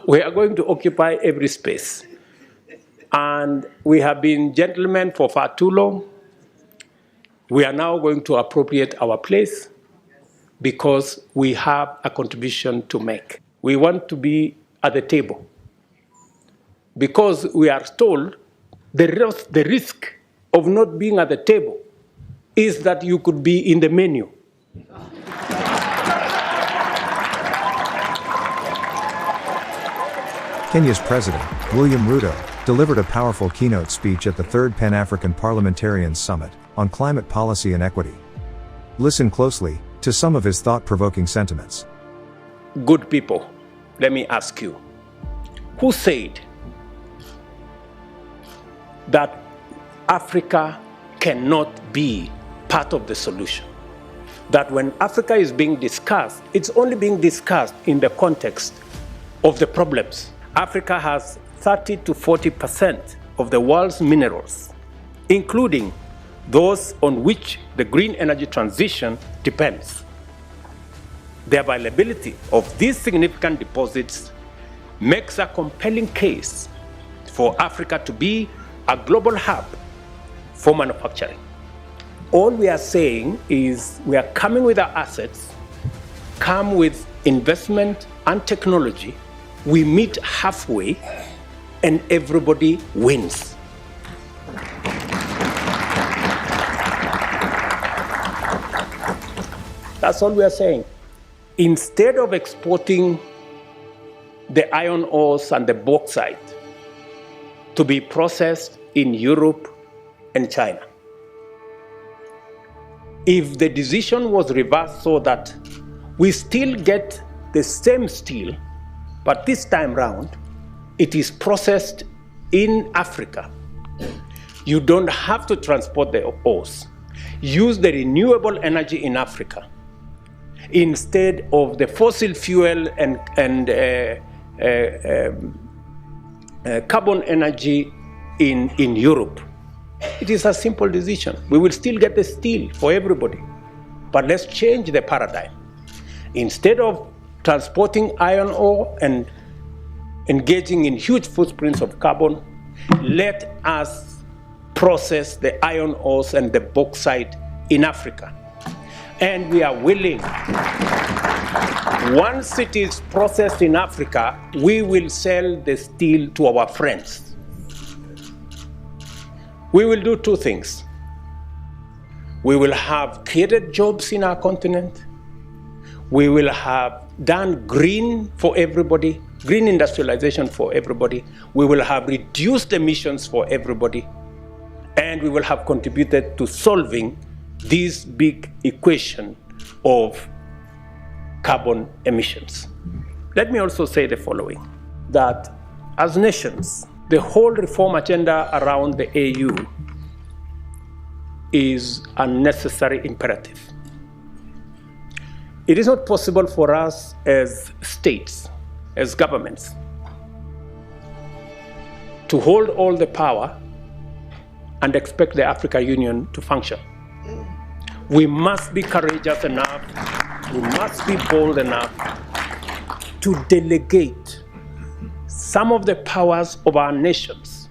We are going to occupy every space. And we have been gentlemen for far too long. We are now going to appropriate our place because we have a contribution to make. We want to be at the table because we are told the risk of not being at the table is that you could be in the menu. Kenya's President, William Ruto, delivered a powerful keynote speech at the Third Pan-African Parliamentarians Summit on climate policy and equity. Listen closely to some of his thought-provoking sentiments. Good people, let me ask you, who said that Africa cannot be part of the solution? That when Africa is being discussed, it's only being discussed in the context of the problems. Africa has 30 to 40% of the world's minerals, including those on which the green energy transition depends. The availability of these significant deposits makes a compelling case for Africa to be a global hub for manufacturing. All we are saying is we are coming with our assets, come with investment and technology, we meet halfway and everybody wins. That's all we are saying. Instead of exporting the iron ores and the bauxite to be processed in Europe and China, if the decision was reversed so that we still get the same steel, but this time round, it is processed in Africa. You don't have to transport the ores. Use the renewable energy in Africa instead of the fossil fuel and carbon energy in Europe. It is a simple decision. We will still get the steel for everybody, but let's change the paradigm. Instead of transporting iron ore and engaging in huge footprints of carbon, let us process the iron ores and the bauxite in Africa. And we are willing, once it is processed in Africa, we will sell the steel to our friends. We will do two things. We will have created jobs in our continent. We will have done green for everybody, green industrialization for everybody. We will have reduced emissions for everybody. And we will have contributed to solving this big equation of carbon emissions. Let me also say the following, that as nations, the whole reform agenda around the AU is a necessary imperative. It is not possible for us as states, as governments, to hold all the power and expect the African Union to function. We must be courageous enough, we must be bold enough to delegate some of the powers of our nations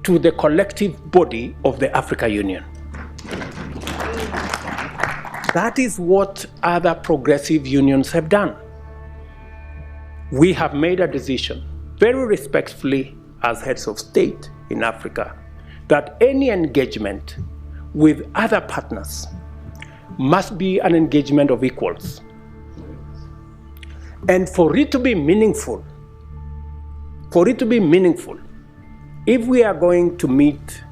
to the collective body of the African Union. That is what other progressive unions have done. We have made a decision, very respectfully as heads of state in Africa, that any engagement with other partners must be an engagement of equals. And for it to be meaningful, if we are going to meet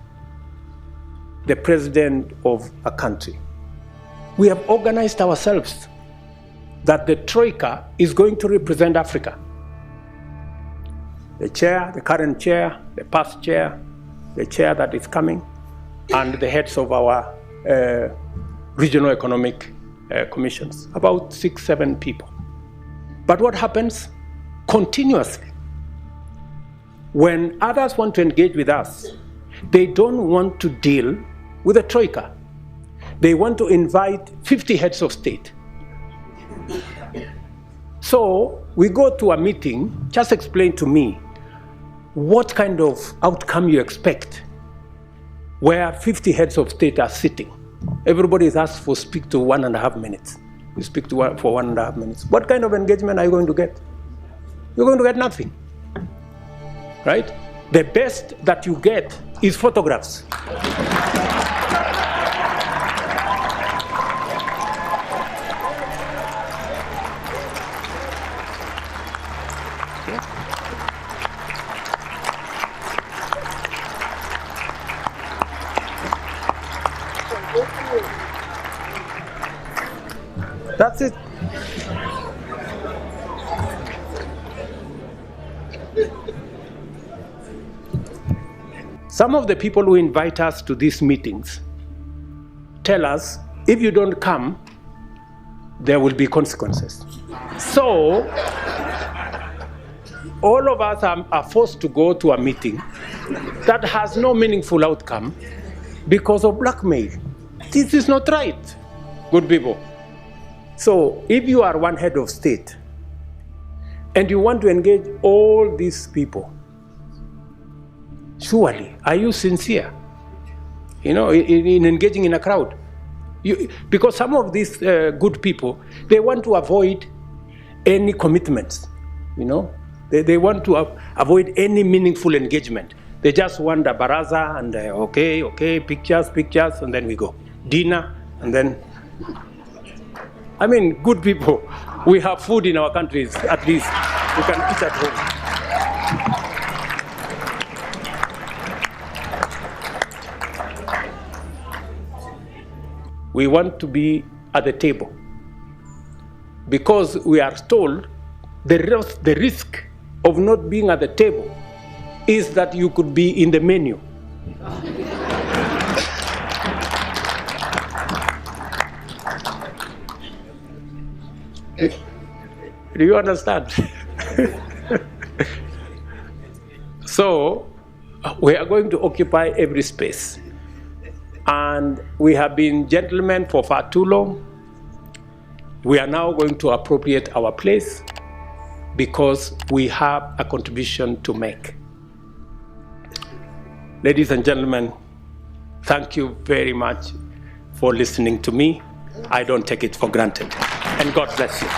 the president of a country, we have organized ourselves that the Troika is going to represent Africa. The chair, the current chair, the past chair, the chair that is coming, and the heads of our regional economic commissions, about 6-7 people. But what happens continuously? When others want to engage with us, they don't want to deal with the Troika. They want to invite 50 heads of state. So we go to a meeting, just explain to me what kind of outcome you expect where 50 heads of state are sitting. Everybody is asked for speak to 1.5 minutes. You speak to for 1.5 minutes. What kind of engagement are you going to get? You're going to get nothing, right? The best that you get is photographs. That's it. Some of the people who invite us to these meetings tell us, if you don't come, there will be consequences. So, all of us are forced to go to a meeting that has no meaningful outcome because of blackmail. This is not right, good people. So, if you are one head of state and you want to engage all these people, surely, are you sincere? You know, in engaging in a crowd? Because some of these good people, they want to avoid any commitments, you know? They want to avoid any meaningful engagement. They just want a baraza and okay, pictures, and then we go. Dinner, and then... I mean, good people, we have food in our countries, at least. We can eat at home. We want to be at the table because we are told the risk of not being at the table is that you could be in the menu. Do you understand? So, we are going to occupy every space. And we have been gentlemen for far too long. We are now going to appropriate our place because we have a contribution to make. Ladies and gentlemen, thank you very much for listening to me. I don't take it for granted. And God bless you.